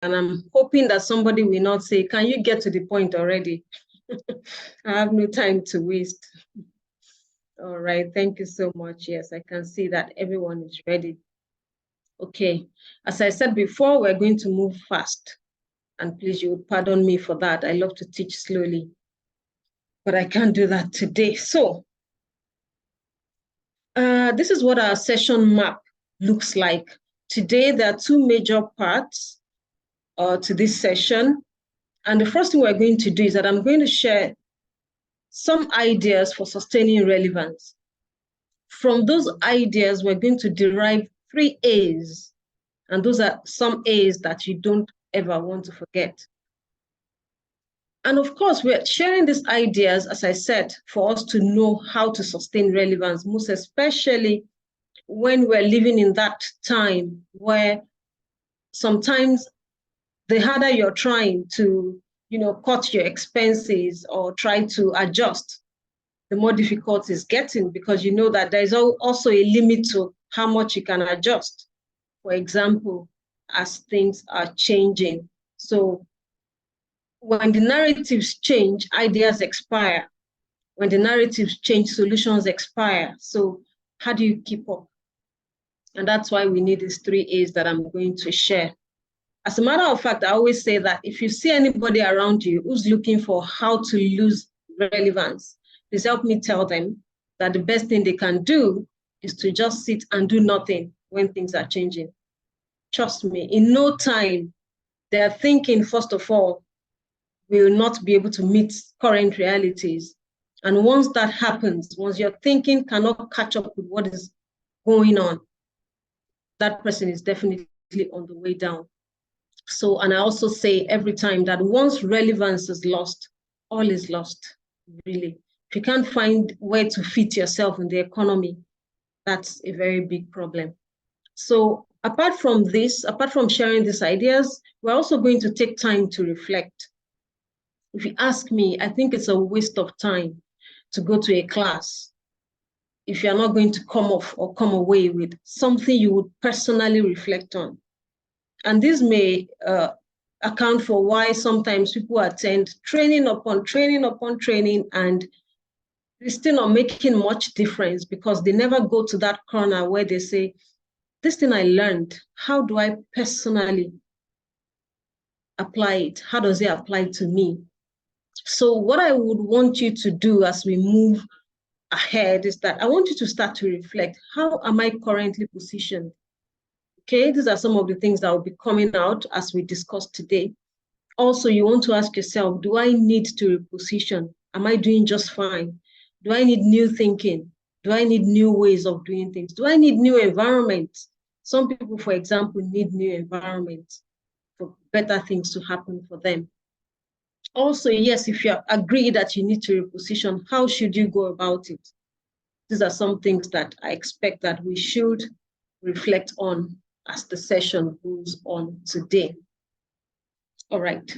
And I'm hoping that somebody will not say, can you get to the point already? I have no time to waste. All right, thank you so much. Yes, I can see that everyone is ready. Okay, as I said before, we're going to move fast. And please, you would pardon me for that. I love to teach slowly, but I can't do that today. So this is what our session map looks like. Today, there are two major parts to this session. And the first thing we're going to do is that I'm going to share some ideas for sustaining relevance. From those ideas, we're going to derive 3 A's. And those are some A's that you don't ever want to forget. And of course, we're sharing these ideas, as I said, for us to know how to sustain relevance, most especially when we're living in that time where sometimes the harder you're trying to, cut your expenses or try to adjust, the more difficult it's getting, because you know that there's also a limit to how much you can adjust. For example, as things are changing. So when the narratives change, ideas expire. When the narratives change, solutions expire. So how do you keep up? And that's why we need these 3 A's that I'm going to share. As a matter of fact, I always say that if you see anybody around you who's looking for how to lose relevance, please help me tell them that the best thing they can do is to just sit and do nothing when things are changing. Trust me, in no time, their thinking, first of all, will not be able to meet current realities. And once that happens, once your thinking cannot catch up with what is going on, that person is definitely on the way down. So, and I also say every time that once relevance is lost, all is lost, really. If you can't find where to fit yourself in the economy, that's a very big problem. So apart from this, apart from sharing these ideas, we're also going to take time to reflect. If you ask me, I think it's a waste of time to go to a class if you're not going to come off or come away with something you would personally reflect on. And this may account for why sometimes people attend training upon training upon training, and it's still not making much difference because they never go to that corner where they say, this thing I learned, how do I personally apply it? How does it apply to me? So what I would want you to do as we move ahead is that I want you to start to reflect, how am I currently positioned? Okay, these are some of the things that will be coming out as we discuss today. Also, you want to ask yourself, do I need to reposition? Am I doing just fine? Do I need new thinking? Do I need new ways of doing things? Do I need new environments? Some people, for example, need new environments for better things to happen for them. Also, yes, if you agree that you need to reposition, how should you go about it? These are some things that I expect that we should reflect on as the session goes on today. All right.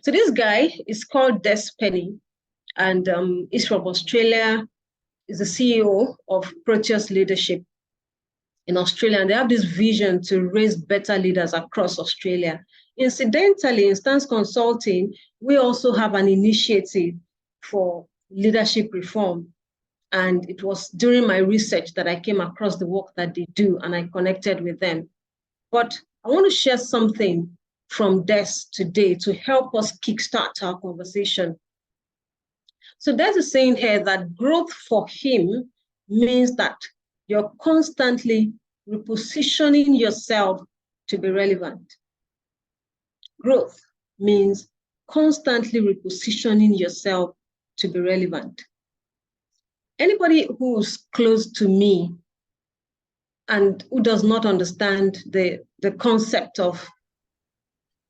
So this guy is called Des Penny, and he's from Australia. He's the CEO of Proteus Leadership in Australia, and they have this vision to raise better leaders across Australia. Incidentally, in Stance Consulting, we also have an initiative for leadership reform. And it was during my research that I came across the work that they do, and I connected with them. But I want to share something from Des today to help us kickstart our conversation. So there's a saying here that growth for him means that you're constantly repositioning yourself to be relevant. Growth means constantly repositioning yourself to be relevant. Anybody who's close to me and who does not understand the concept of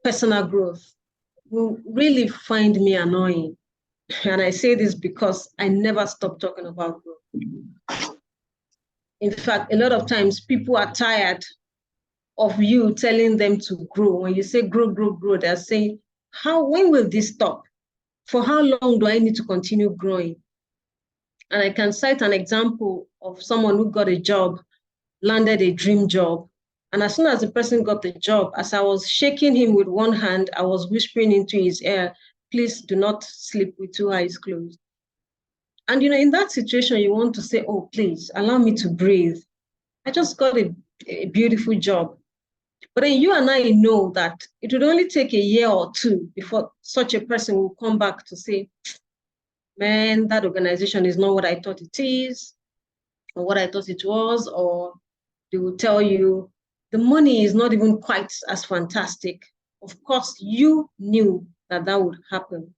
personal growth will really find me annoying. And I say this because I never stop talking about growth. In fact, a lot of times people are tired of you telling them to grow. When you say grow, grow, grow, they're saying, when will this stop? For how long do I need to continue growing? And I can cite an example of someone who got a job, landed a dream job, And as soon as the person got the job, as I was shaking him with one hand, I was whispering into his ear, please do not sleep with two eyes closed. And, in that situation, you want to say, oh, please, allow me to breathe. I just got a beautiful job. But then you and I know that it would only take a year or two before such a person will come back to say, man, that organization is not what I thought it is, or what I thought it was, or they will tell you the money is not even quite as fantastic. Of course, you knew that that would happen.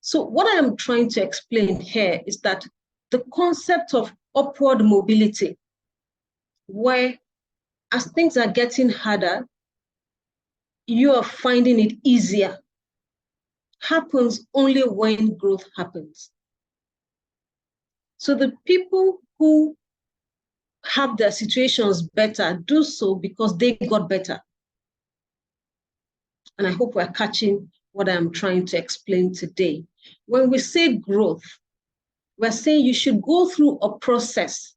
So what I am trying to explain here is that the concept of upward mobility, where as things are getting harder, you are finding it easier, happens only when growth happens. So the people who have their situations better do so because they got better. And I hope we're catching what I'm trying to explain today. When we say growth, we're saying you should go through a process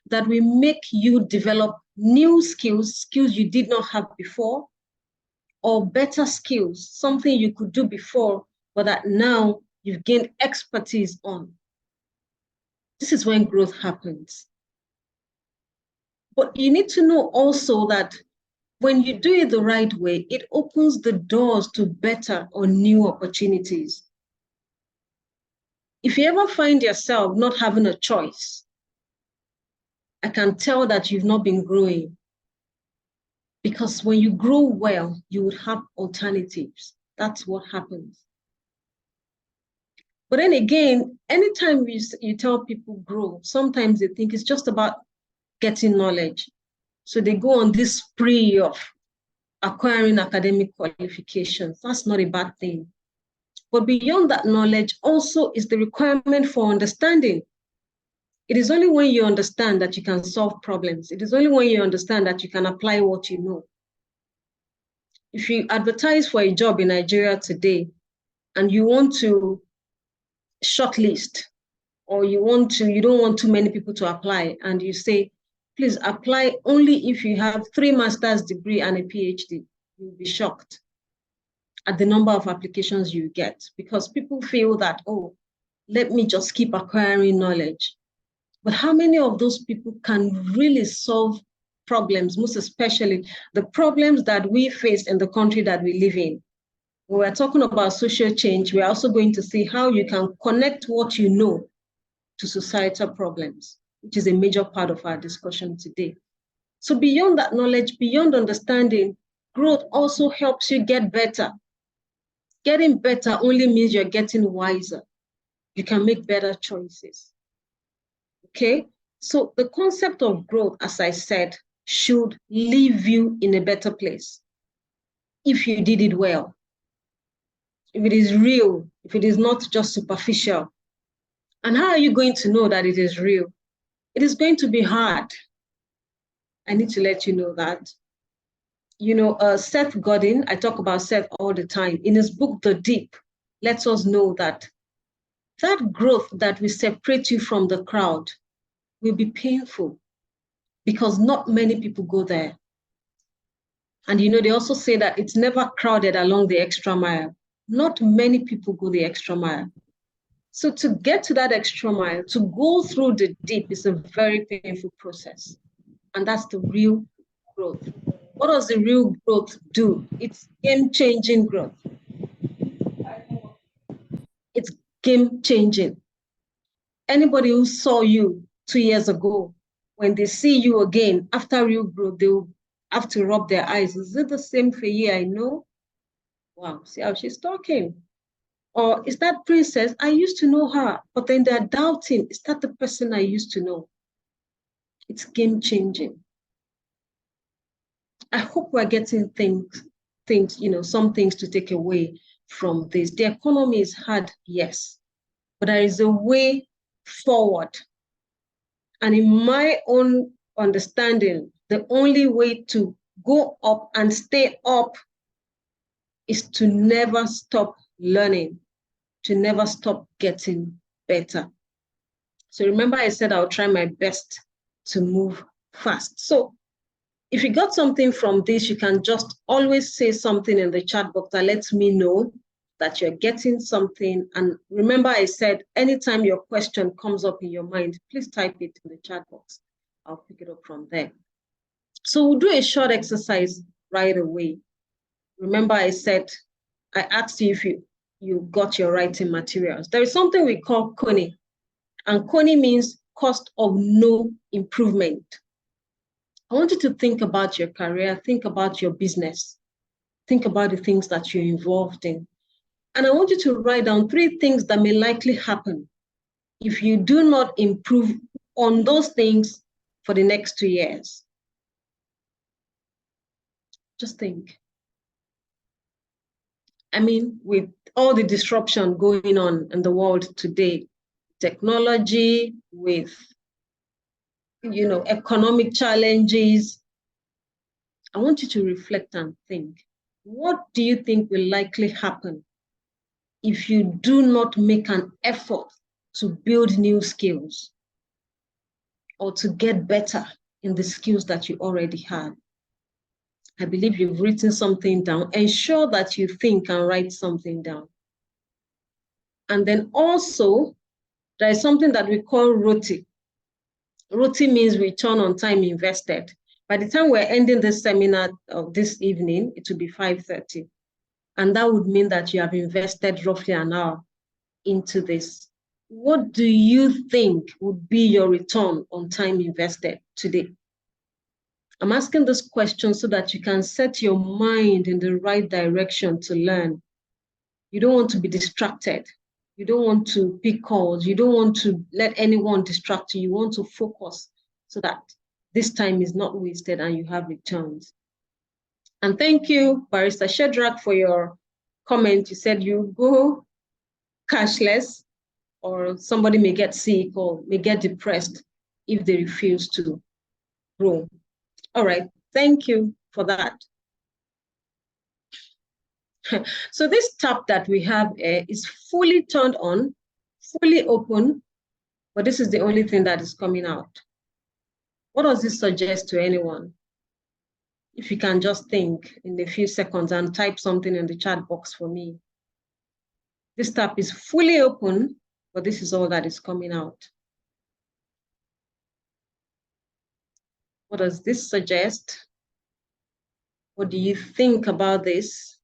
that will make you develop new skills you did not have before, or better skills, something you could do before, but that now you've gained expertise on. This is when growth happens. But you need to know also that when you do it the right way, it opens the doors to better or new opportunities. If you ever find yourself not having a choice, I can tell that you've not been growing. Because when you grow well, you would have alternatives. That's what happens. But then again, anytime you tell people grow, sometimes they think it's just about getting knowledge. So they go on this spree of acquiring academic qualifications. That's not a bad thing. But beyond that knowledge also is the requirement for understanding. It is only when you understand that you can solve problems. It is only when you understand that you can apply what you know. If you advertise for a job in Nigeria today and you want to shortlist, or you don't want too many people to apply, and you say, please apply only if you have 3 master's degree and a PhD, you'll be shocked at the number of applications you get, because people feel that, oh, let me just keep acquiring knowledge. But how many of those people can really solve problems, most especially the problems that we face in the country that we live in? When we're talking about social change, we're also going to see how you can connect what you know to societal problems, which is a major part of our discussion today. So beyond that knowledge, beyond understanding, growth also helps you get better. Getting better only means you're getting wiser. You can make better choices. Okay? So the concept of growth, as I said, should leave you in a better place if you did it well. If it is real, if it is not just superficial. And how are you going to know that it is real? It is going to be hard. I need to let you know that. Seth Godin, I talk about Seth all the time. In his book, The Deep, lets us know that growth that will separate you from the crowd will be painful, because not many people go there. And they also say that it's never crowded along the extra mile. Not many people go the extra mile. So to get to that extra mile, to go through the deep, is a very painful process. And that's the real growth. What does the real growth do? It's game-changing growth. It's game-changing. Anybody who saw you 2 years ago, when they see you again after real growth, they'll have to rub their eyes. Is it the same Faye I know? Wow, see how she's talking. Or is that princess? I used to know her, but then they're doubting, is that the person I used to know? It's game-changing. I hope we're getting some things to take away from this. The economy is hard, yes, but there is a way forward. And in my own understanding, the only way to go up and stay up is to never stop learning, to never stop getting better. So remember, I said I'll try my best to move fast. So If you got something from this, you can just always say something in the chat box that lets me know that you're getting something. And remember, I said, anytime your question comes up in your mind, please type it in the chat box. I'll pick it up from there. So we'll do a short exercise right away. Remember, I said, I asked you if you got your writing materials. There is something we call CONI, and CONI means cost of no improvement. I want you to think about your career, think about your business, think about the things that you're involved in. And I want you to write down 3 things that may likely happen if you do not improve on those things for the next 2 years. Just think. I mean, with all the disruption going on in the world today, technology, with economic challenges, I want you to reflect and think. What do you think will likely happen if you do not make an effort to build new skills or to get better in the skills that you already have? I believe you've written something down. Ensure that you think and write something down. And then also, there is something that we call ROTI. ROTI means return on time invested. By the time we're ending this seminar of this evening, it will be 5:30. And that would mean that you have invested roughly an hour into this. What do you think would be your return on time invested today? I'm asking this question so that you can set your mind in the right direction to learn. You don't want to be distracted. You don't want to pick calls. You don't want to let anyone distract you. You want to focus so that this time is not wasted and you have returns. And thank you, Barrister Shedrack, for your comment. You said you go cashless, or somebody may get sick or may get depressed if they refuse to grow. All right, thank you for that. So this tab that we have is fully turned on, fully open, but this is the only thing that is coming out. What does this suggest to anyone? If you can just think in a few seconds and type something in the chat box for me. This tab is fully open, but this is all that is coming out. What does this suggest? What do you think about this?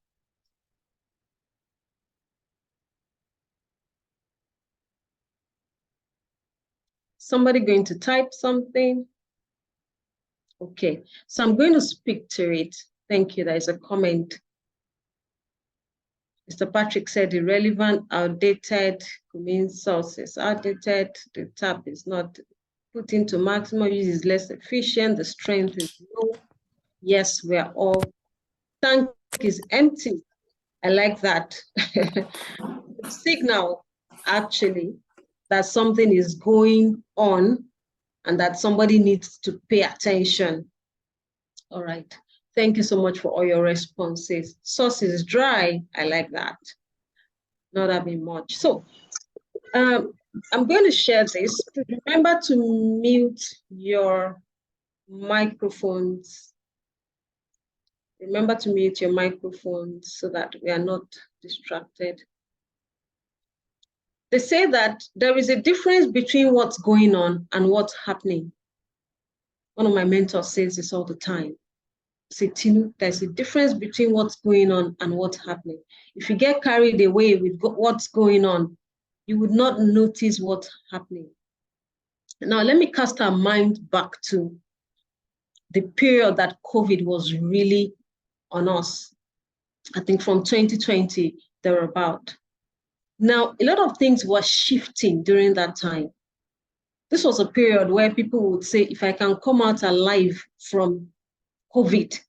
Somebody going to type something? Okay, so I'm going to speak to it. Thank you. There is a comment. Mr. Patrick said irrelevant, outdated, means sources. Outdated, the tab is not put into maximum use, is less efficient, the strength is low. Yes, we are all. Tank is empty. I like that. Signal, actually, that something is going on and that somebody needs to pay attention. All right. Thank you so much for all your responses. Source is dry. I like that. Not having much. So I'm going to share this. Remember to mute your microphones. Remember to mute your microphones so that we are not distracted. They say that there is a difference between what's going on and what's happening. One of my mentors says this all the time. Say, Tinu, there's a difference between what's going on and what's happening. If you get carried away with what's going on, you would not notice what's happening. Now, let me cast our mind back to the period that COVID was really on us. I think from 2020, thereabout. Now, a lot of things were shifting during that time. This was a period where people would say, if I can come out alive from COVID,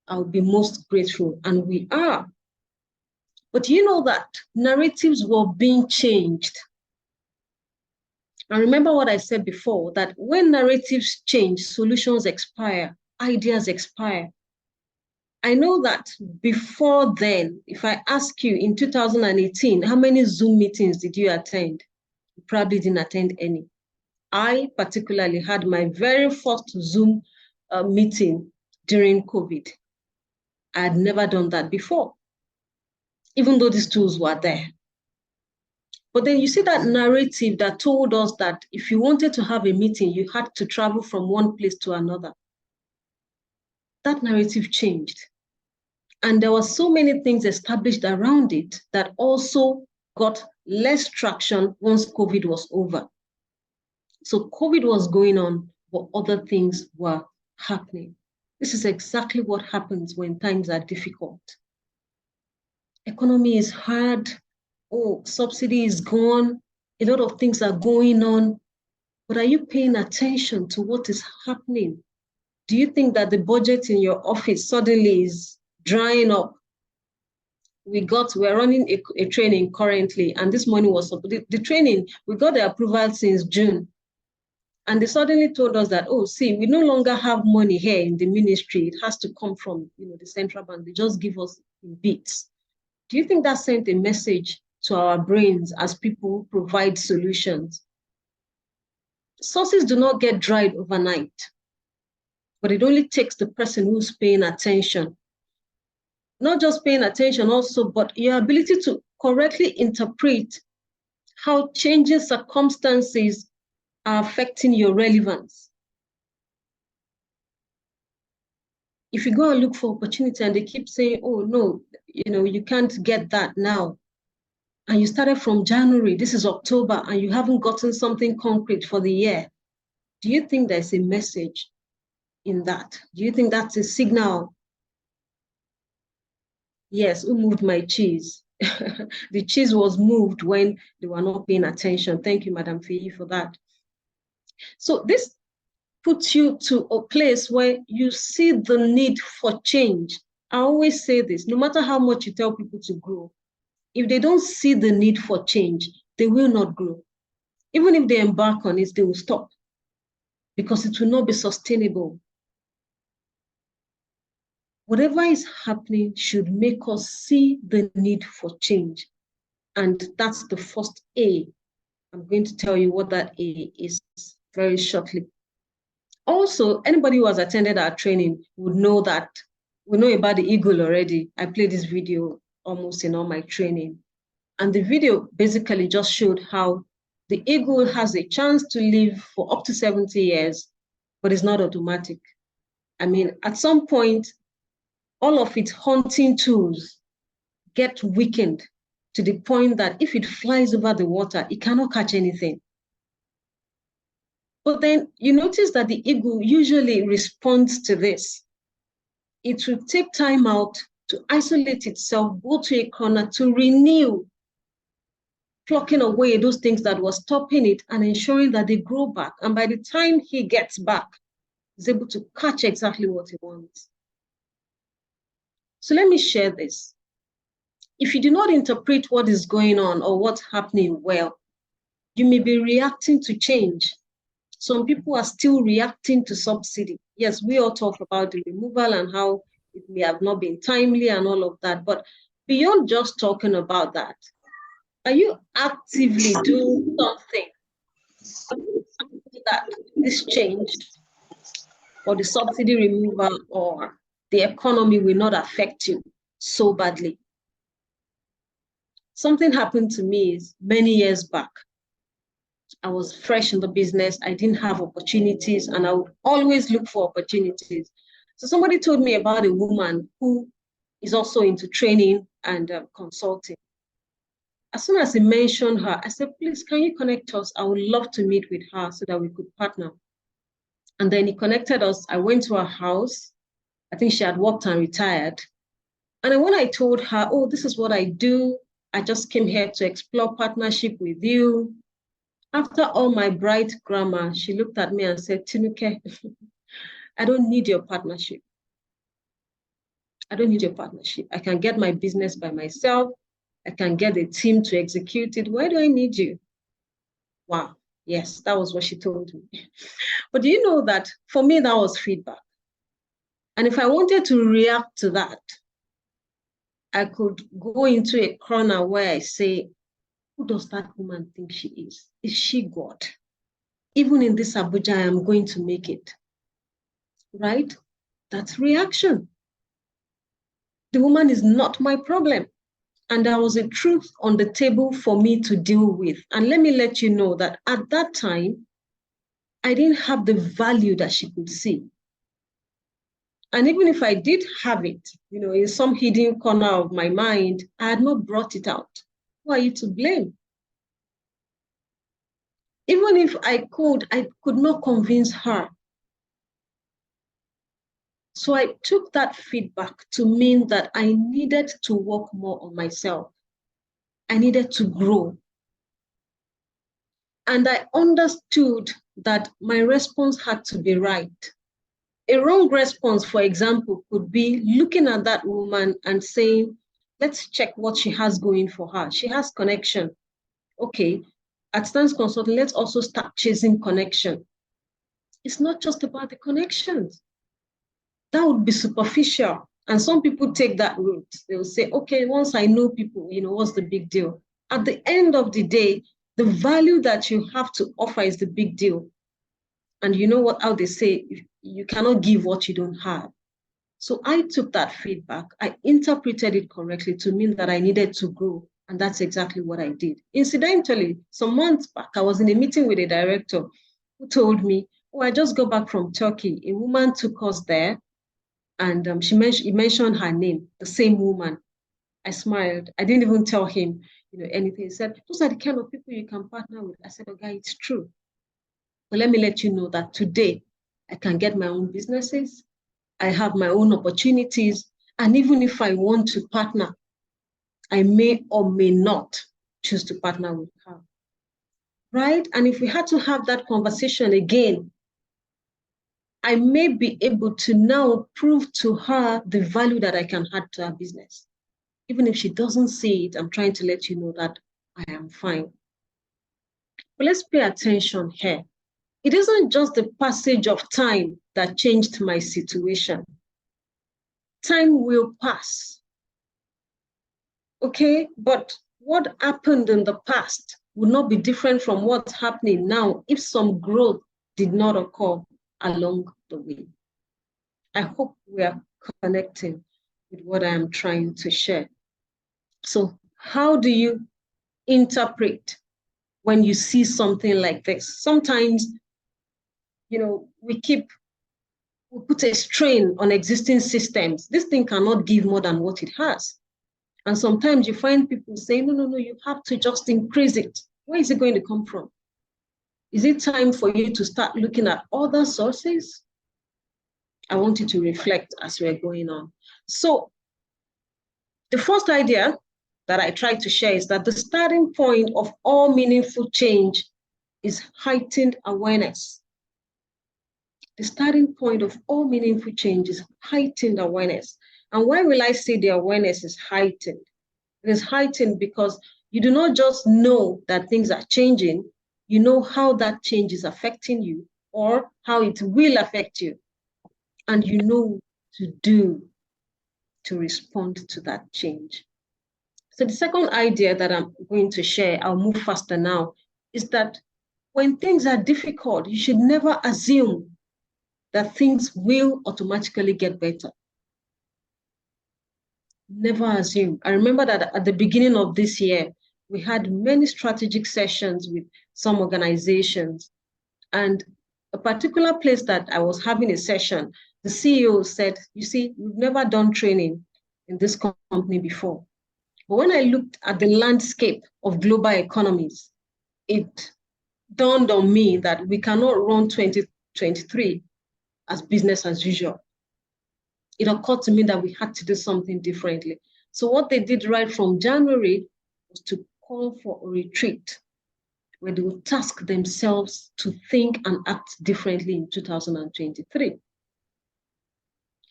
I would be most grateful, and we are. But you know that narratives were being changed. And remember what I said before, that when narratives change, solutions expire, ideas expire. I know that before then, if I ask you in 2018, how many Zoom meetings did you attend? You probably didn't attend any. I particularly had my very first Zoom meeting during COVID. I had never done that before, even though these tools were there. But then you see that narrative that told us that if you wanted to have a meeting, you had to travel from one place to another. That narrative changed. And there were so many things established around it that also got less traction once COVID was over. So COVID was going on, but other things were happening. This is exactly what happens when times are difficult. Economy is hard. Oh, subsidy is gone. A lot of things are going on. But are you paying attention to what is happening? Do you think that the budget in your office suddenly is drying up? We're running a training currently, and this morning was the training, we got the approval since June. And they suddenly told us that, oh, see, we no longer have money here in the ministry. It has to come from the central bank. They just give us in bits. Do you think that sent a message to our brains as people who provide solutions? Sources do not get dried overnight, but it only takes the person who's paying attention. Not just paying attention also, but your ability to correctly interpret how changing circumstances are affecting your relevance. If you go and look for opportunity and they keep saying, oh, no, you can't get that now. And you started from January, this is October, and you haven't gotten something concrete for the year. Do you think there's a message in that? Do you think that's a signal? Yes, who moved my cheese? The cheese was moved when they were not paying attention. Thank you, Madam Fee, for that. So this puts you to a place where you see the need for change. I always say this, no matter how much you tell people to grow, if they don't see the need for change, they will not grow. Even if they embark on it, they will stop because it will not be sustainable. Whatever is happening should make us see the need for change. And that's the first A. I'm going to tell you what that A is very shortly. Also, anybody who has attended our training would know that we know about the eagle already. I played this video almost in all my training. And the video basically just showed how the eagle has a chance to live for up to 70 years, but it's not automatic. I mean, at some point, all of its hunting tools get weakened to the point that if it flies over the water, it cannot catch anything. But then you notice that the eagle usually responds to this. It will take time out to isolate itself, go to a corner to renew, plucking away those things that were stopping it and ensuring that they grow back. And by the time he gets back, he's able to catch exactly what he wants. So let me share this. If you do not interpret what is going on or what's happening well, you may be reacting to change. Some people are still reacting to subsidy. Yes, we all talk about the removal and how it may have not been timely and all of that. But beyond just talking about that, are you actively doing something that this change or the subsidy removal or the economy will not affect you so badly? Something happened to me many years back. I was fresh in the business. I didn't have opportunities, and I would always look for opportunities. So somebody told me about a woman who is also into training and consulting. As soon as he mentioned her, I said, please, can you connect us? I would love to meet with her so that we could partner. And then he connected us. I went to her house. I think she had worked and retired. And then when I told her, oh, this is what I do, I just came here to explore partnership with you. After all my bright grammar, she looked at me and said, Tinuke, I don't need your partnership. I don't need your partnership. I can get my business by myself. I can get a team to execute it. Why do I need you? Wow. Yes, that was what she told me. But do you know that for me, that was feedback. And if I wanted to react to that, I could go into a corner where I say, who does that woman think she is? Is she God? Even in this Abuja, I am going to make it. Right? That's reaction. The woman is not my problem. And there was a truth on the table for me to deal with. And let me let you know that at that time, I didn't have the value that she could see. And even if I did have it, in some hidden corner of my mind, I had not brought it out. Who are you to blame? Even if I could not convince her. So I took that feedback to mean that I needed to work more on myself. I needed to grow. And I understood that my response had to be right. A wrong response, for example, could be looking at that woman and saying, let's check what she has going for her. She has connection. Okay, at Stance Consulting, let's also start chasing connection. It's not just about the connections. That would be superficial. And some people take that route. They'll say, okay, once I know people, what's the big deal? At the end of the day, the value that you have to offer is the big deal. And you know what, how they say, you cannot give what you don't have. So I took that feedback, I interpreted it correctly to mean that I needed to grow. And that's exactly what I did. Incidentally, some months back, I was in a meeting with a director who told me, oh, I just got back from Turkey. A woman took us there and he mentioned her name, the same woman. I smiled. I didn't even tell him, anything. He said, those are the kind of people you can partner with. I said, okay, it's true. But let me let you know that today I can get my own businesses. I have my own opportunities. And even if I want to partner, I may or may not choose to partner with her. Right? And if we had to have that conversation again, I may be able to now prove to her the value that I can add to her business. Even if she doesn't see it, I'm trying to let you know that I am fine. But let's pay attention here. It isn't just the passage of time that changed my situation. Time will pass. Okay, but what happened in the past would not be different from what's happening now if some growth did not occur along the way. I hope we are connecting with what I am trying to share. So how do you interpret when you see something like this? Sometimes, we put a strain on existing systems. This thing cannot give more than what it has. And sometimes you find people saying, no, you have to just increase it. Where is it going to come from? Is it time for you to start looking at other sources? I want you to reflect as we're going on. So the first idea that I try to share is that the starting point of all meaningful change is heightened awareness. The starting point of all meaningful change is heightened awareness. And why will I say the awareness is heightened? It is heightened because you do not just know that things are changing, you know how that change is affecting you or how it will affect you. And you know what to do to respond to that change. So the second idea that I'm going to share, I'll move faster now, is that when things are difficult, you should never assume that things will automatically get better. Never assume. I remember that at the beginning of this year, we had many strategic sessions with some organizations. And a particular place that I was having a session, the CEO said, you see, we've never done training in this company before. But when I looked at the landscape of global economies, it dawned on me that we cannot run 2023 as business as usual. It occurred to me that we had to do something differently. So what they did right from January was to call for a retreat where they would task themselves to think and act differently in 2023.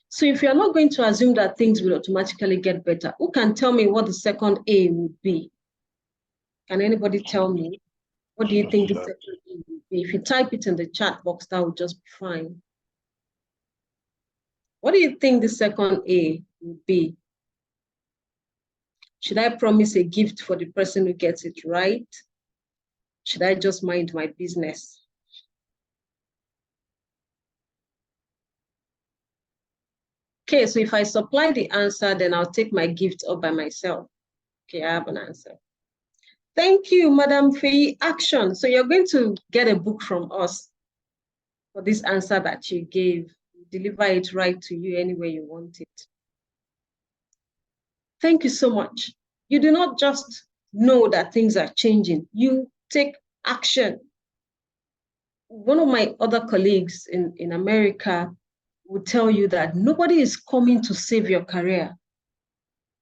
So if you're not going to assume that things will automatically get better, who can tell me what the second A would be? Can anybody tell me? What do you think the second A would be? If you type it in the chat box, that would just be fine. What do you think the second A would be? Should I promise a gift for the person who gets it right? Should I just mind my business? Okay, so if I supply the answer, then I'll take my gift all by myself. Okay, I have an answer. Thank you, Madam Fei. Action. So you're going to get a book from us for this answer that you gave. Deliver it right to you any way you want it. Thank you so much. You do not just know that things are changing. You take action. One of my other colleagues in America would tell you that nobody is coming to save your career.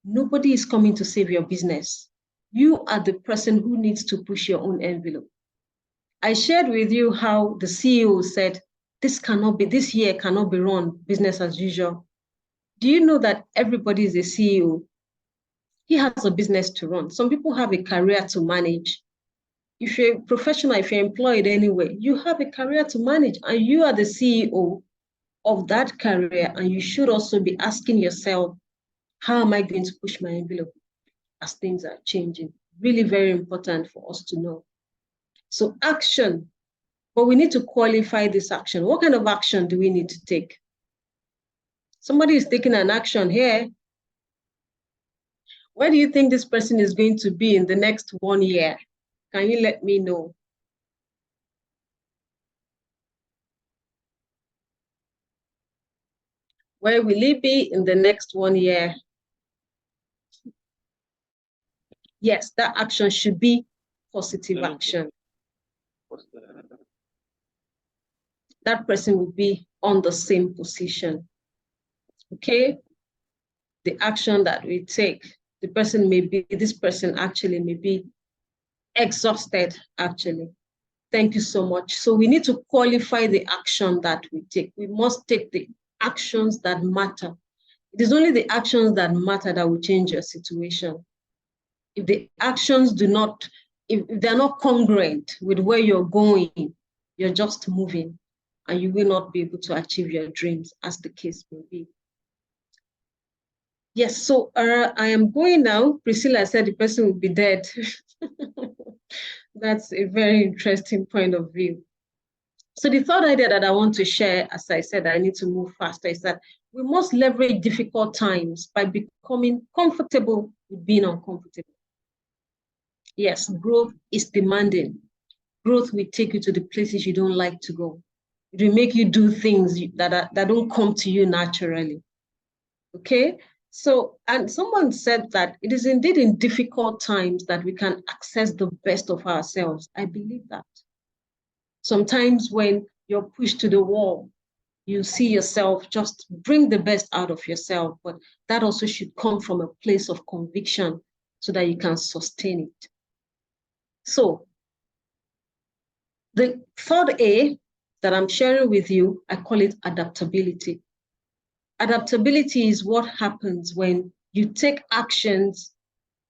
Nobody is coming to save your business. You are the person who needs to push your own envelope. I shared with you how the CEO said, this year cannot be run business as usual. Do you know that everybody is a CEO? He has a business to run. Some people have a career to manage. If you're a professional, if you're employed anyway, you have a career to manage and you are the CEO of that career. And you should also be asking yourself, how am I going to push my envelope as things are changing? Really very important for us to know. So action, but we need to qualify this action. What kind of action do we need to take? Somebody is taking an action here. Where do you think this person is going to be in the next 1 year? Can you let me know? Where will he be in the next 1 year? Yes, that action should be positive action. That person will be on the same position. Okay? The action that we take, this person actually may be exhausted, actually. Thank you so much. So we need to qualify the action that we take. We must take the actions that matter. It is only the actions that matter that will change your situation. If the actions if they're not congruent with where you're going, you're just moving and you will not be able to achieve your dreams, as the case may be. Yes, so I am going now. Priscilla said the person will be dead. That's a very interesting point of view. So the third idea that I want to share, as I said, I need to move faster, is that we must leverage difficult times by becoming comfortable with being uncomfortable. Yes, growth is demanding. Growth will take you to the places you don't like to go. It will make you do things that don't come to you naturally. Okay? So, and someone said that it is indeed in difficult times that we can access the best of ourselves. I believe that. Sometimes when you're pushed to the wall, you see yourself, just bring the best out of yourself, but that also should come from a place of conviction so that you can sustain it. So the third A that I'm sharing with you, I call it adaptability. Adaptability is what happens when you take actions,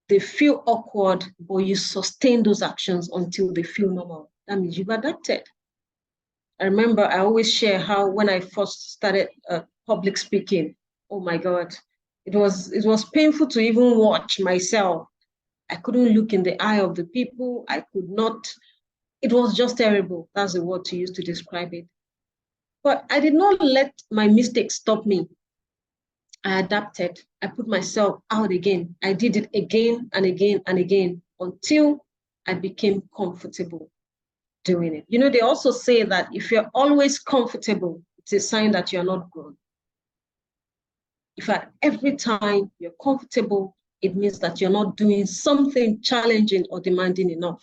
they feel awkward, but you sustain those actions until they feel normal. That means you've adapted. I remember I always share how when I first started public speaking, oh my God, it was painful to even watch myself. I couldn't look in the eye of the people. I could not, it was just terrible. That's the word to use to describe it. But I did not let my mistakes stop me. I adapted. I put myself out again. I did it again and again and again until I became comfortable doing it. You know, they also say that if you're always comfortable, it's a sign that you're not grown. If at every time you're comfortable, it means that you're not doing something challenging or demanding enough.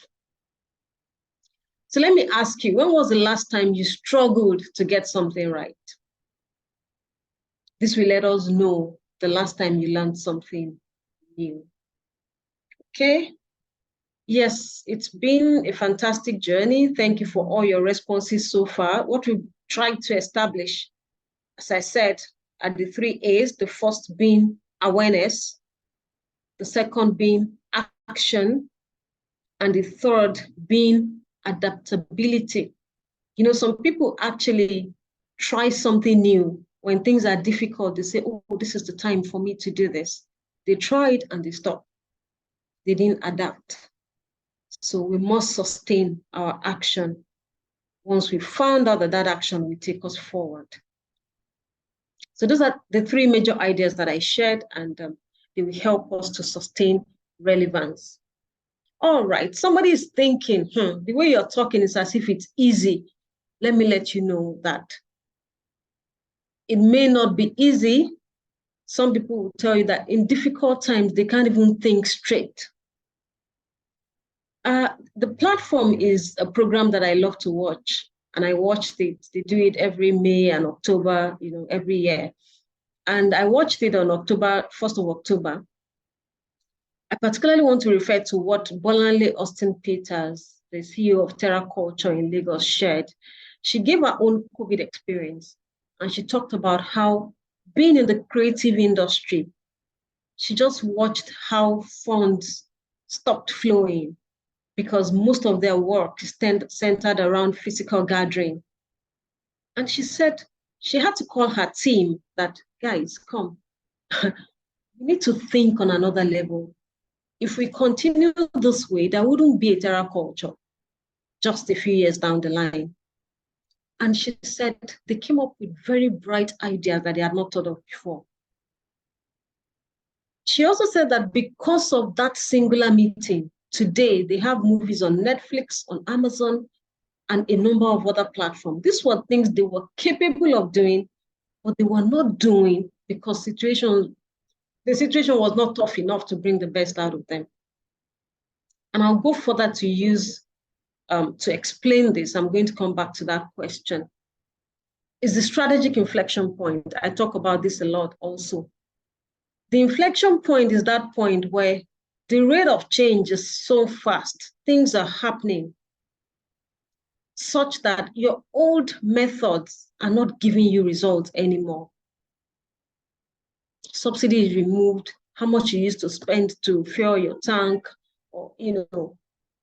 So let me ask you, when was the last time you struggled to get something right? This will let us know the last time you learned something new. Okay? Yes, it's been a fantastic journey. Thank you for all your responses so far. What we've tried to establish, as I said, are the 3 A's, the first being awareness, the second being action, and the third being adaptability. You know, some people actually try something new. When things are difficult, they say, oh, this is the time for me to do this. They tried and they stopped. They didn't adapt. So we must sustain our action once we found out that that action will take us forward. So those are the three major ideas that I shared, and they will help us to sustain relevance. All right, somebody is thinking, the way you're talking is as if it's easy. Let me let you know that it may not be easy. Some people will tell you that in difficult times, they can't even think straight. The platform is a program that I love to watch, and I watched it. They do it every May and October, every year. And I watched it on 1st of October. I particularly want to refer to what Bolanle Austin Peters, the CEO of Terra Culture in Lagos, shared. She gave her own COVID experience, and she talked about how being in the creative industry, she just watched how funds stopped flowing because most of their work is centered around physical gathering. And she said she had to call her team that, guys, come, we need to think on another level. If we continue this way, there wouldn't be a Terra Culture just a few years down the line. And she said they came up with very bright ideas that they had not thought of before. She also said that because of that singular meeting, today they have movies on Netflix, on Amazon, and a number of other platforms. These were things they were capable of doing, but they were not doing because the situation was not tough enough to bring the best out of them. And I'll go further to use to explain this. I'm going to come back to that question. Is the strategic inflection point. I talk about this a lot also. The inflection point is that point where the rate of change is so fast, things are happening such that your old methods are not giving you results anymore. Subsidy is removed, how much you used to spend to fuel your tank, or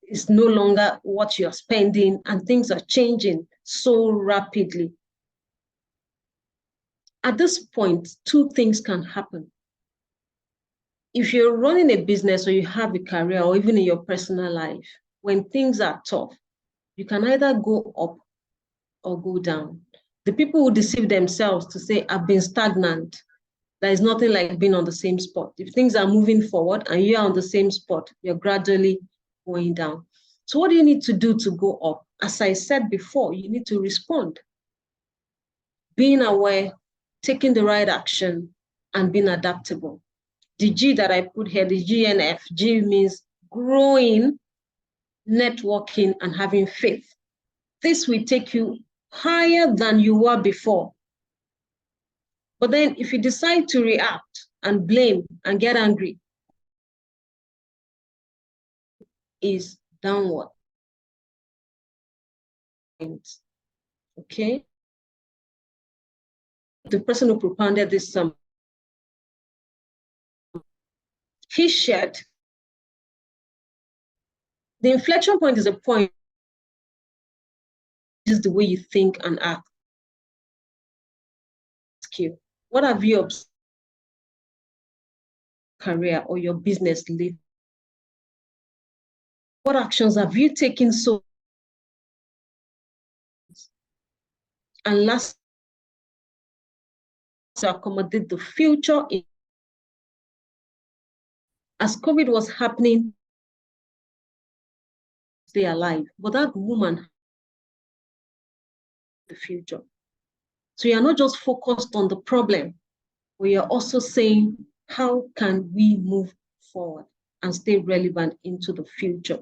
is no longer what you're spending, and things are changing so rapidly. At this point, two things can happen. If you're running a business or you have a career or even in your personal life, when things are tough, you can either go up or go down. The people who deceive themselves to say, I've been stagnant, there is nothing like being on the same spot. If things are moving forward and you're on the same spot, you're gradually going down. So what do you need to do to go up? As I said before, you need to respond. Being aware, taking the right action, and being adaptable. The G that I put here, the GNF, G means growing, networking, and having faith. This will take you higher than you were before. But then if you decide to react and blame and get angry, is downward. Okay? The person who propounded this, he shared, the inflection point is a point, is the way you think and act. What have you observed career or your business lead? What actions have you taken so? And last, to accommodate the future. As COVID was happening, stay alive, but that woman, the future. So you're not just focused on the problem, but you're also saying, how can we move forward and stay relevant into the future?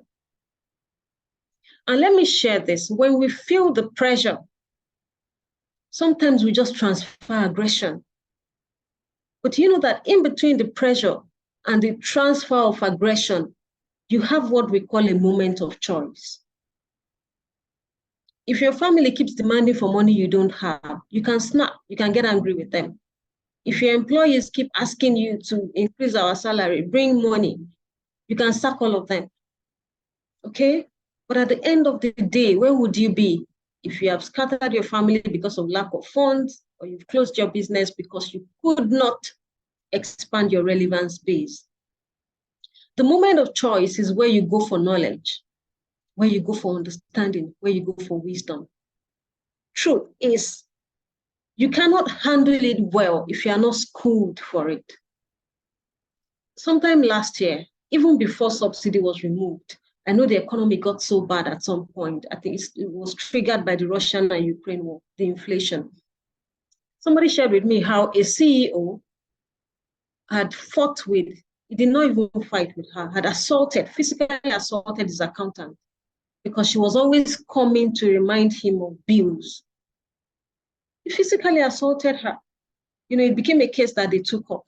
And let me share this. When we feel the pressure, sometimes we just transfer aggression. But you know that in between the pressure and the transfer of aggression, you have what we call a moment of choice. If your family keeps demanding for money you don't have, you can snap, you can get angry with them. If your employees keep asking you to increase our salary, bring money, you can sack all of them. Okay? But at the end of the day, where would you be if you have scattered your family because of lack of funds, or you've closed your business because you could not expand your relevance base? The moment of choice is where you go for knowledge, where you go for understanding, where you go for wisdom. Truth is, You cannot handle it well if you are not schooled for it. Sometime last year, even before subsidy was removed, I know the economy got so bad at some point. I think it was triggered by the Russian and Ukraine war, the inflation. Somebody shared with me how a CEO had fought with, he did not even fight with her, had physically assaulted his accountant because she was always coming to remind him of bills. He physically assaulted her. It became a case that they took up.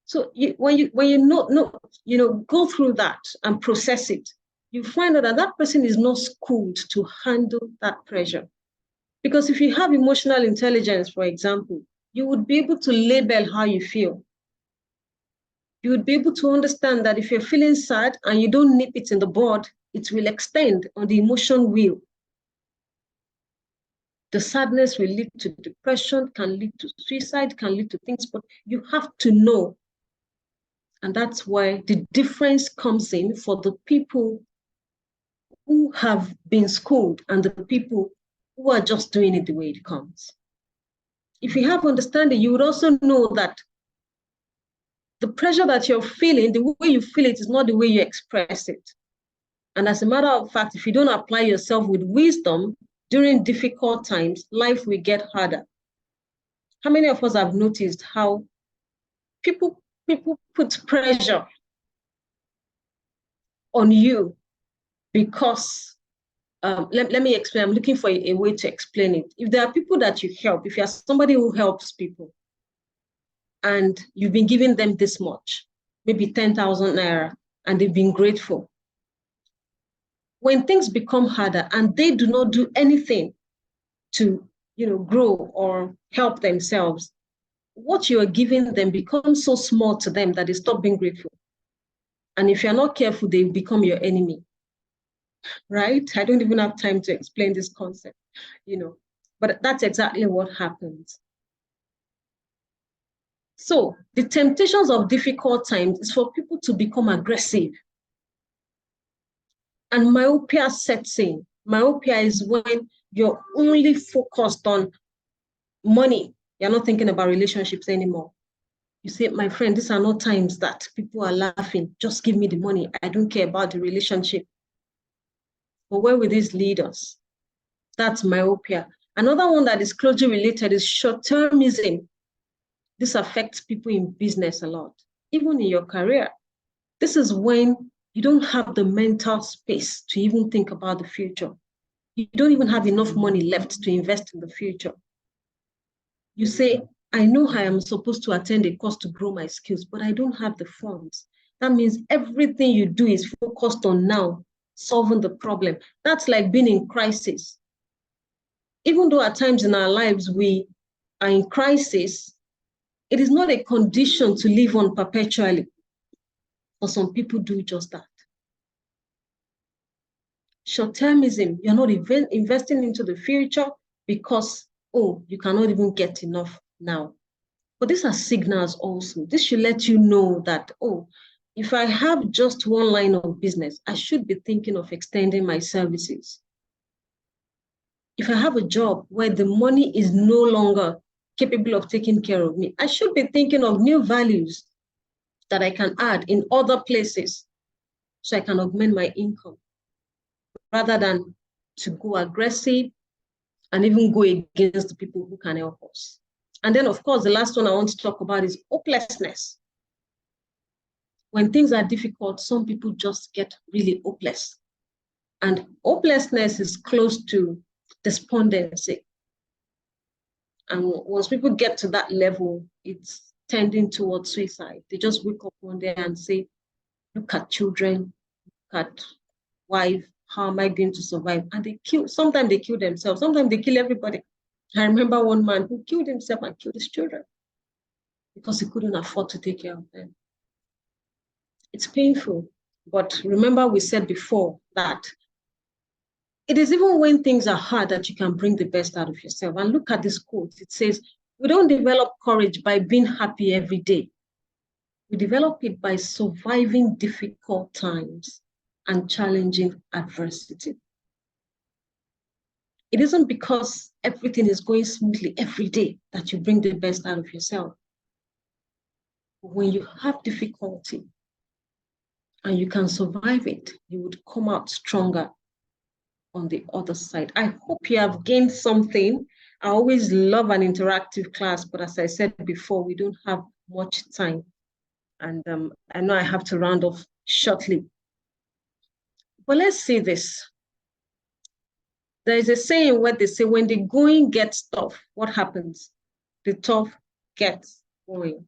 So when you go through that and process it, you find out that that person is not schooled to handle that pressure. Because if you have emotional intelligence, for example, you would be able to label how you feel. You would be able to understand that if you're feeling sad and you don't nip it in the bud, it will extend on the emotion wheel. The sadness will lead to depression, can lead to suicide, can lead to things, but you have to know. And that's why the difference comes in for the people who have been schooled and the people who are just doing it the way it comes. If you have understanding, you would also know that the pressure that you're feeling, the way you feel it is not the way you express it. And as a matter of fact, if you don't apply yourself with wisdom during difficult times, life will get harder. How many of us have noticed how people put pressure on you because, let me explain. I'm looking for a way to explain it. If there are people that you help, if you're somebody who helps people and you've been giving them this much, maybe 10,000 naira, and they've been grateful. When things become harder and they do not do anything to grow or help themselves, what you are giving them becomes so small to them that they stop being grateful. And if you're not careful, they become your enemy, right? I don't even have time to explain this concept, but that's exactly what happens. So the temptations of difficult times is for people to become aggressive. And myopia sets in. Myopia is when you're only focused on money. You're not thinking about relationships anymore. You say, my friend, these are not times that people are laughing. Just give me the money. I don't care about the relationship. But where will this lead us? That's myopia. Another one that is closely related is short-termism. This affects people in business a lot, even in your career. This is when you don't have the mental space to even think about the future. You don't even have enough money left to invest in the future. You say, I know I am supposed to attend a course to grow my skills, but I don't have the funds. That means everything you do is focused on now, solving the problem. That's like being in crisis. Even though at times in our lives we are in crisis, it is not a condition to live on perpetually. For some people do just that. Short-termism, you're not even investing into the future because, you cannot even get enough now. But these are signals also. This should let you know that, if I have just one line of business, I should be thinking of extending my services. If I have a job where the money is no longer capable of taking care of me, I should be thinking of new values that I can add in other places so I can augment my income rather than to go aggressive and even go against the people who can help us. And then, of course, the last one I want to talk about is hopelessness. When things are difficult, some people just get really hopeless. And hopelessness is close to despondency. And once people get to that level, it's tending towards suicide. They just wake up one day and say, look at children, look at wife, how am I going to survive? And sometimes they kill themselves, sometimes they kill everybody. I remember one man who killed himself and killed his children because he couldn't afford to take care of them. It's painful, but remember we said before that it is even when things are hard that you can bring the best out of yourself. And look at this quote. It says, we don't develop courage by being happy every day. We develop it by surviving difficult times and challenging adversity. It isn't because everything is going smoothly every day that you bring the best out of yourself. When you have difficulty and you can survive it, you would come out stronger on the other side. I hope you have gained something. I always love an interactive class, but as I said before, we don't have much time. And I know I have to round off shortly. But let's see this. There is a saying where they say, when the going gets tough, what happens? The tough gets going.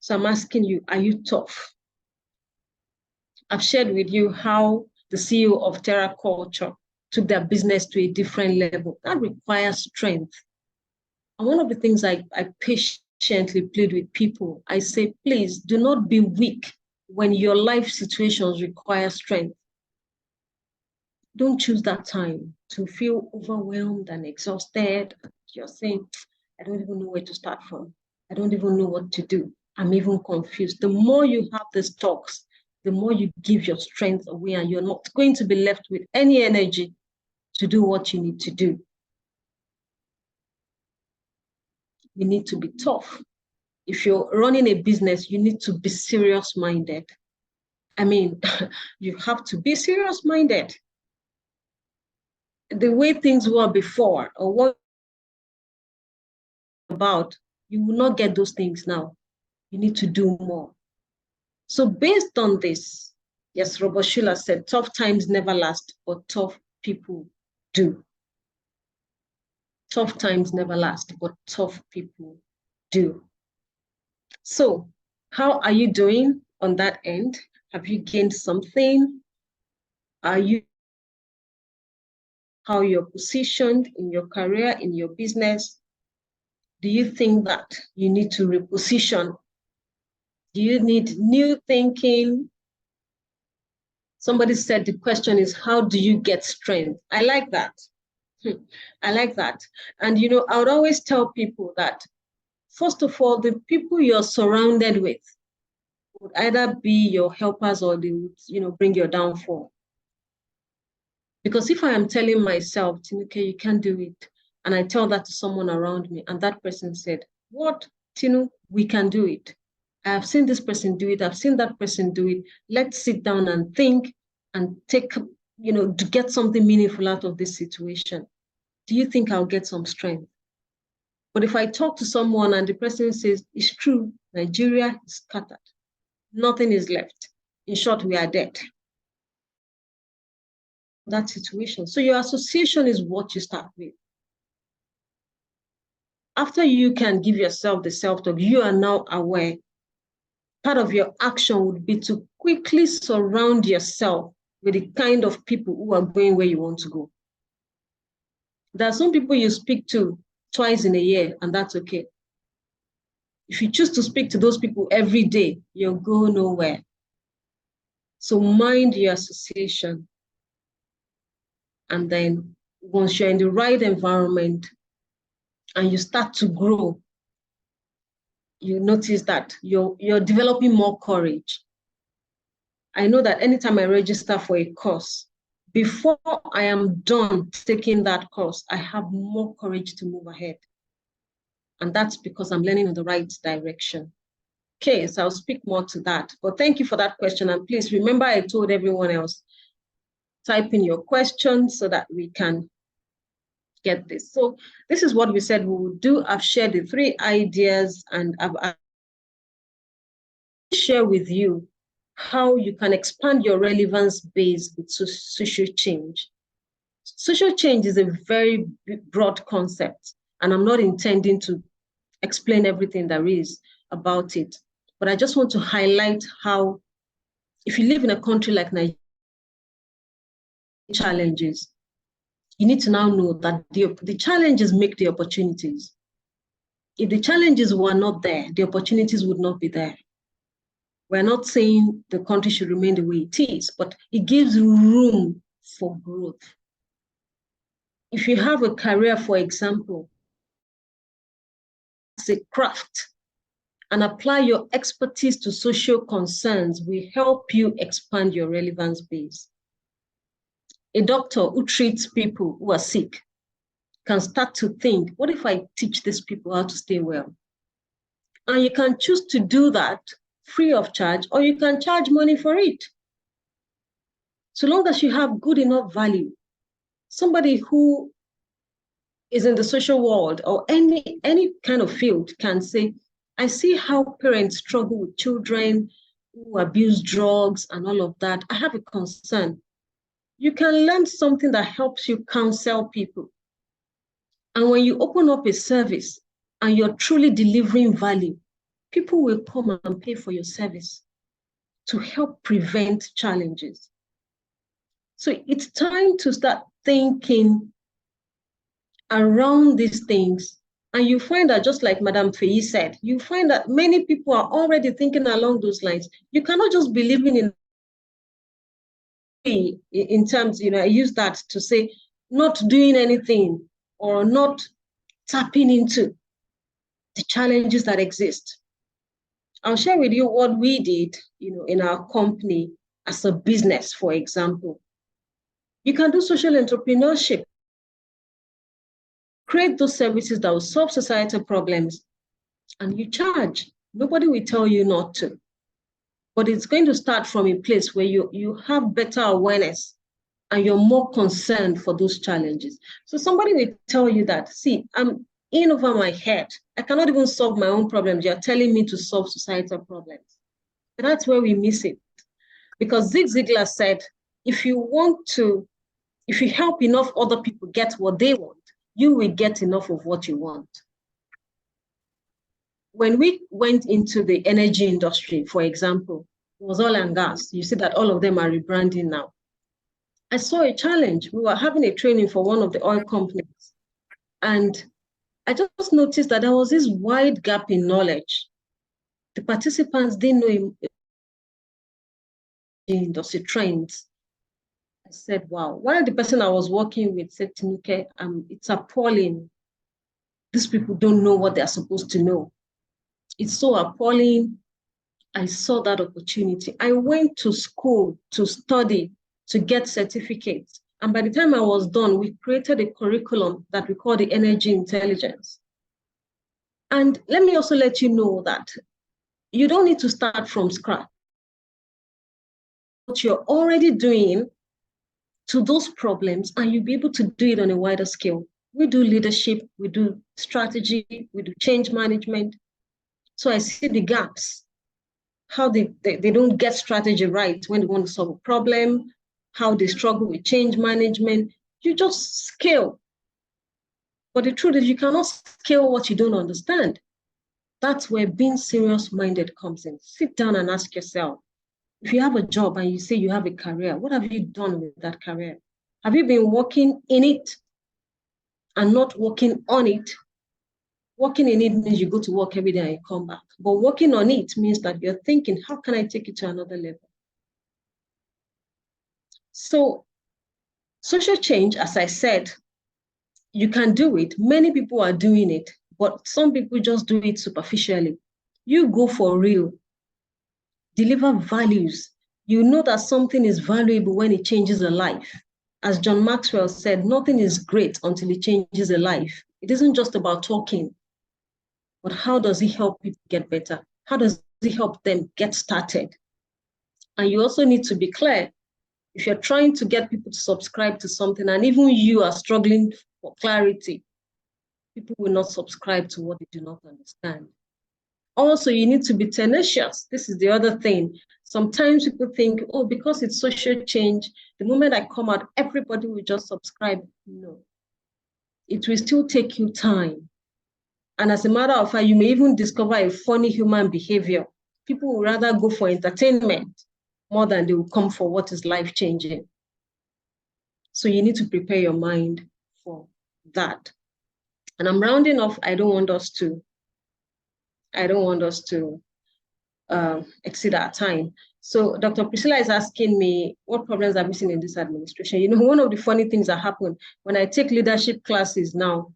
So I'm asking you, are you tough? I've shared with you how the CEO of Terra Culture took their business to a different level. That requires strength. And one of the things I patiently plead with people, I say, please do not be weak when your life situations require strength. Don't choose that time to feel overwhelmed and exhausted. You're saying, I don't even know where to start from. I don't even know what to do. I'm even confused. The more you have these talks, the more you give your strength away, and you're not going to be left with any energy to do what you need to do. You need to be tough. If you're running a business, you need to be serious-minded. I mean, you have to be serious-minded. The way things were before, or what about, you will not get those things now. You need to do more. So based on this, yes, Robert Schuller said, tough times never last, but tough people do. Tough times never last, but tough people do. So how are you doing on that end? Have you gained something? Are you how you're positioned in your career, in your business? Do you think that you need to reposition? Do you need new thinking? Somebody said the question is, how do you get strength? I like that. I like that. And, you know, I would always tell people that, first of all, the people you're surrounded with would either be your helpers or they would, you know, bring your downfall. Because if I am telling myself, Tinuke, you can't do it, and I tell that to someone around me, and that person said, what, Tinu, we can do it. I have seen this person do it. I've seen that person do it. Let's sit down and think and take, you know, to get something meaningful out of this situation. Do you think I'll get some strength? But if I talk to someone and the person says, it's true, Nigeria is scattered, nothing is left. In short, we are dead. That situation. So your association is what you start with. After you can give yourself the self-talk, you are now aware. Part of your action would be to quickly surround yourself with the kind of people who are going where you want to go. There are some people you speak to twice in a year, and that's okay. If you choose to speak to those people every day, you'll go nowhere. So mind your association. And then once you're in the right environment and you start to grow, you notice that you're developing more courage. I know that anytime I register for a course, before I am done taking that course, I have more courage to move ahead. And that's because I'm learning in the right direction. Okay, so I'll speak more to that. But thank you for that question. And please remember, I told everyone else, type in your questions so that we can get this. So this is what we said we would do. I've shared the 3 ideas, and I've share with you how you can expand your relevance base with social change. Social change is a very broad concept, and I'm not intending to explain everything there is about it. But I just want to highlight how, if you live in a country like Nigeria, challenges, you need to now know that the challenges make the opportunities. If the challenges were not there, the opportunities would not be there. We're not saying the country should remain the way it is, but it gives room for growth. If you have a career, for example, as a craft, and apply your expertise to social concerns will help you expand your relevance base. A doctor who treats people who are sick can start to think, what if I teach these people how to stay well? And you can choose to do that free of charge, or you can charge money for it. So long as you have good enough value, somebody who is in the social world or any kind of field can say, I see how parents struggle with children who abuse drugs and all of that. I have a concern. You can learn something that helps you counsel people. And when you open up a service and you're truly delivering value, people will come and pay for your service to help prevent challenges. So it's time to start thinking around these things. And you find that, just like Madame Faye said, you find that many people are already thinking along those lines. You cannot just be living in terms, I use that to say, not doing anything or not tapping into the challenges that exist. I'll share with you what we did, in our company as a business, for example. You can do social entrepreneurship. Create those services that will solve societal problems, and you charge. Nobody will tell you not to. But it's going to start from a place where you have better awareness and you're more concerned for those challenges. So somebody will tell you that, see, I'm in over my head. I cannot even solve my own problems. You're telling me to solve societal problems. And that's where we miss it. Because Zig Ziglar said, if you help enough other people get what they want, you will get enough of what you want. When we went into the energy industry, for example, it was oil and gas. You see that all of them are rebranding now. I saw a challenge. We were having a training for one of the oil companies, and I just noticed that there was this wide gap in knowledge. The participants didn't know industry trends. I said, wow. While the person I was working with said, Tinuke, it's appalling. These people don't know what they're supposed to know. It's so appalling. I saw that opportunity. I went to school to study, to get certificates. And by the time I was done, we created a curriculum that we call the Energy Intelligence. And let me also let you know that you don't need to start from scratch. What you're already doing to those problems, and you'll be able to do it on a wider scale. We do leadership, we do strategy, we do change management. So I see the gaps, how they don't get strategy right when they want to solve a problem, how they struggle with change management. You just scale. But the truth is, you cannot scale what you don't understand. That's where being serious-minded comes in. Sit down and ask yourself, if you have a job and you say you have a career, what have you done with that career? Have you been working in it and not working on it? Working in it means you go to work every day and you come back. But working on it means that you're thinking, how can I take it to another level? So social change, as I said, you can do it. Many people are doing it, but some people just do it superficially. You go for real. Deliver values. You know that something is valuable when it changes a life. As John Maxwell said, nothing is great until it changes a life. It isn't just about talking, but how does it help people get better? How does it help them get started? And you also need to be clear. If you're trying to get people to subscribe to something, and even you are struggling for clarity, people will not subscribe to what they do not understand. Also, you need to be tenacious. This is the other thing. Sometimes people think, oh, because it's social change, the moment I come out, everybody will just subscribe. No. It will still take you time. And as a matter of fact, you may even discover a funny human behavior. People will rather go for entertainment more than they will come for what is life-changing. So you need to prepare your mind for that. And I'm rounding off. I don't want us to exceed our time. So Dr. Priscilla is asking me, what problems are missing in this administration? One of the funny things that happen when I take leadership classes now,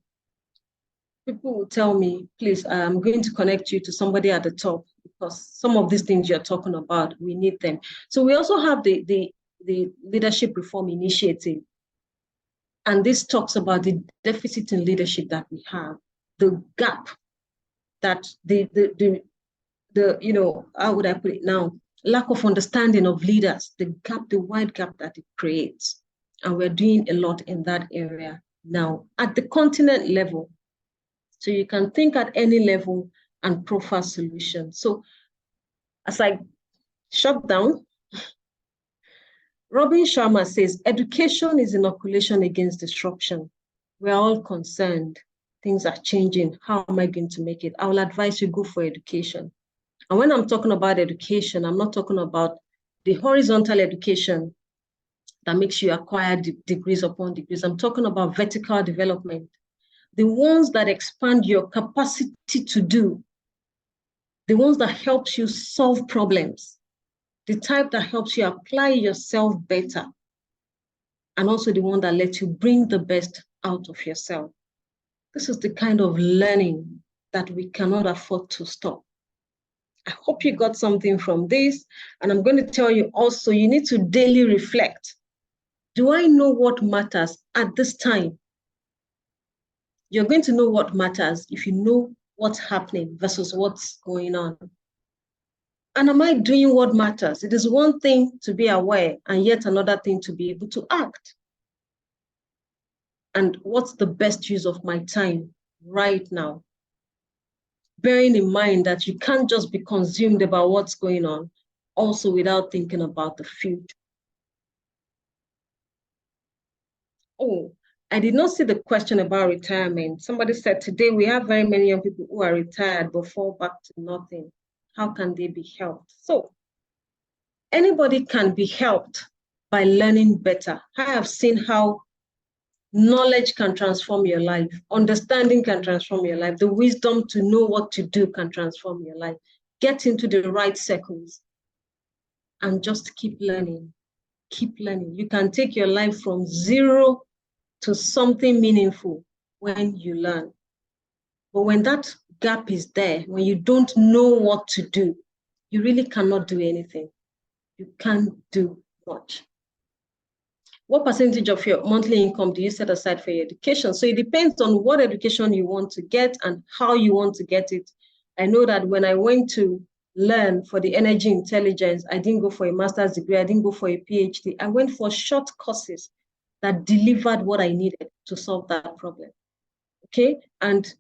people will tell me, please, I'm going to connect you to somebody at the top because some of these things you're talking about, we need them. So we also have the the Leadership Reform Initiative. And this talks about the deficit in leadership that we have, the gap that how would I put it now? Lack of understanding of leaders, the gap, the wide gap that it creates. And we're doing a lot in that area now at the continent level. So you can think at any level and profile solutions. So as I shut down, Robin Sharma says, education is inoculation against disruption. We're all concerned. Things are changing. How am I going to make it? I will advise you go for education. And when I'm talking about education, I'm not talking about the horizontal education that makes you acquire degrees upon degrees. I'm talking about vertical development, the ones that expand your capacity to do, the ones that helps you solve problems, the type that helps you apply yourself better, and also the one that lets you bring the best out of yourself. This is the kind of learning that we cannot afford to stop. I hope you got something from this. And I'm going to tell you also, you need to daily reflect. Do I know what matters at this time? You're going to know what matters if you know what's happening versus what's going on. And am I doing what matters? It is one thing to be aware and yet another thing to be able to act. And what's the best use of my time right now? Bearing in mind that you can't just be consumed about what's going on, also without thinking about the future. Oh, I did not see the question about retirement. Somebody said today we have very many young people who are retired but fall back to nothing. How can they be helped? So anybody can be helped by learning better. I have seen how knowledge can transform your life. Understanding can transform your life. The wisdom to know what to do can transform your life. Get into the right circles and just keep learning. Keep learning. You can take your life from zero to something meaningful when you learn. But when that gap is there, when you don't know what to do, you really cannot do anything. You can't do much. What percentage of your monthly income do you set aside for your education? So it depends on what education you want to get and how you want to get it. I know that when I went to learn for the energy intelligence, I didn't go for a master's degree, I didn't go for a PhD. I went for short courses that delivered what I needed to solve that problem. Okay, and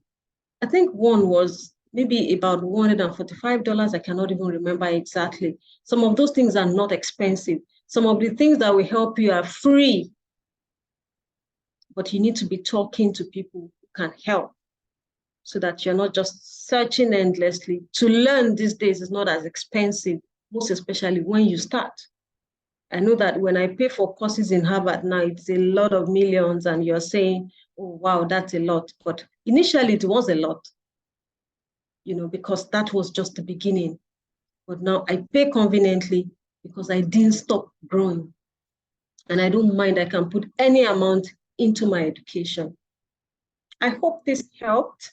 I think one was maybe about $145. I cannot even remember exactly. Some of those things are not expensive. Some of the things that will help you are free, but you need to be talking to people who can help so that you're not just searching endlessly. To learn these days is not as expensive, most especially when you start. I know that when I pay for courses in Harvard now, it's a lot of millions and you're saying, oh, wow, that's a lot. But initially it was a lot, because that was just the beginning. But now I pay conveniently because I didn't stop growing. And I don't mind, I can put any amount into my education. I hope this helped.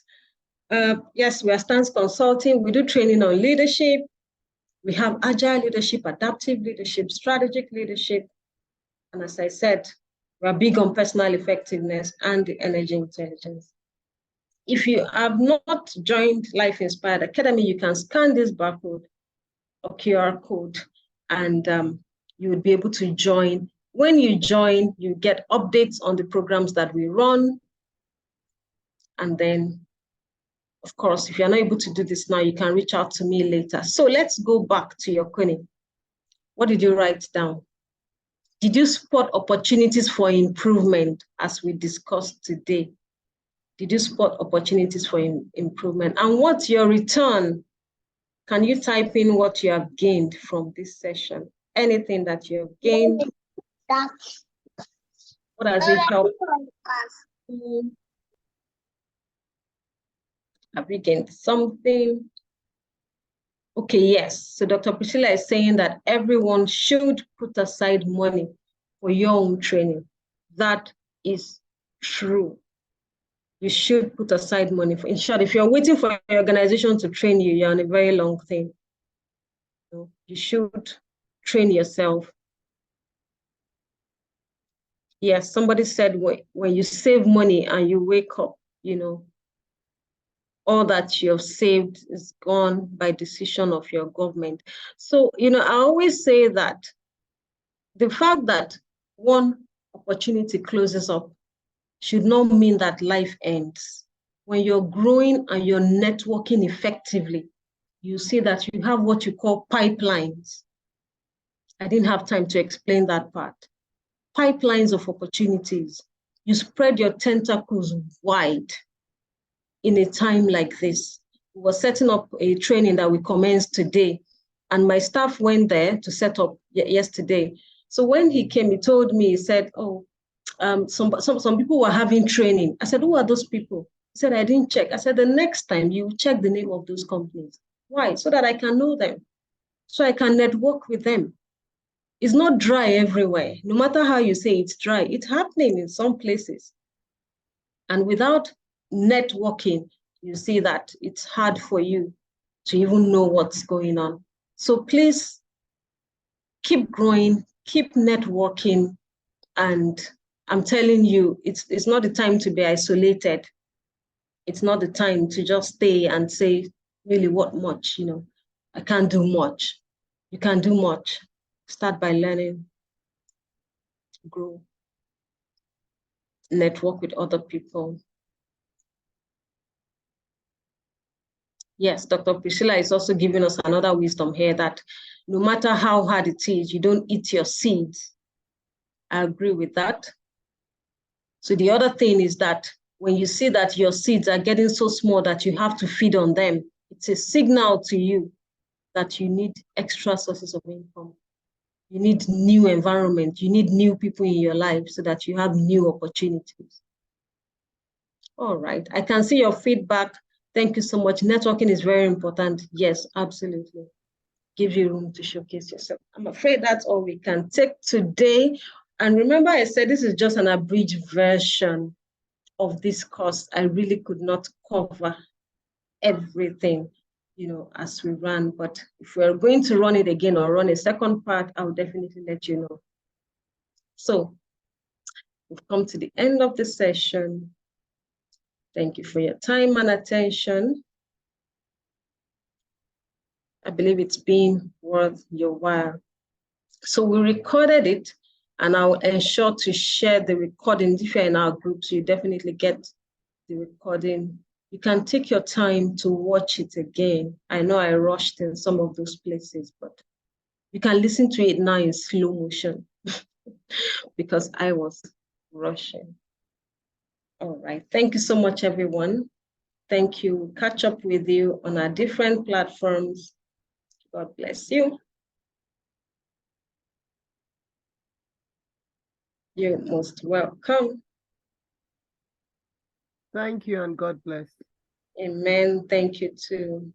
Yes, we are Stance Consulting. We do training on leadership. We have agile leadership, adaptive leadership, strategic leadership. And as I said, we are big on personal effectiveness and the energy intelligence. If you have not joined Life Inspired Academy, you can scan this barcode or QR code and you would be able to join. When you join, you get updates on the programs that we run. And then, of course, if you're not able to do this now, you can reach out to me later. So let's go back to your question. What did you write down? Did you spot opportunities for improvement as we discussed today? Did you spot opportunities for improvement? And what's your return? Can you type in what you have gained from this session? Anything that you have gained? What has it helped? Have you gained something? Okay, yes. So Dr. Priscilla is saying that everyone should put aside money for your own training. That is true. You should put aside money for, in short, if you're waiting for your organization to train you, you're on a very long thing. So you should train yourself. Yes, somebody said when you save money and you wake up, you know, all that you have saved is gone by decision of your government. So, you know, I always say that the fact that one opportunity closes up should not mean that life ends. When you're growing and you're networking effectively, you see that you have what you call pipelines. I didn't have time to explain that part. Pipelines of opportunities. You spread your tentacles wide in a time like this. We were setting up a training that we commenced today, and my staff went there to set up yesterday. So when he came, he told me, he said, oh, some people were having training. I said, who are those people? He said, I didn't check. I said, the next time you check the name of those companies. Why? So that I can know them, so I can network with them. It's not dry everywhere. No matter how you say it's dry, it's happening in some places. And without networking, you see that it's hard for you to even know what's going on. So please keep growing, keep networking. And I'm telling you, it's not the time to be isolated. It's not the time to just stay and say, really, what much? You know, I can't do much. You can do much. Start by learning, grow, network with other people. Yes, Dr. Priscilla is also giving us another wisdom here that no matter how hard it is, you don't eat your seeds. I agree with that. So the other thing is that when you see that your seeds are getting so small that you have to feed on them, it's a signal to you that you need extra sources of income. You need new environment. You need new people in your life so that you have new opportunities. All right. I can see your feedback. Thank you so much. Networking is very important. Yes, absolutely. Gives you room to showcase yourself. I'm afraid that's all we can take today. And remember, I said this is just an abridged version of this course. I really could not cover everything, you know, as we ran. But if we're going to run it again or run a second part, I'll definitely let you know. So we've come to the end of the session. Thank you for your time and attention. I believe it's been worth your while. So we recorded it, and I'll ensure to share the recording. If you're in our groups, you definitely get the recording. You can take your time to watch it again. I know I rushed in some of those places, but you can listen to it now in slow motion because I was rushing. All right. Thank you so much, everyone. Thank you. Catch up with you on our different platforms. God bless you. You're most welcome. Thank you and God bless. Amen. Thank you too.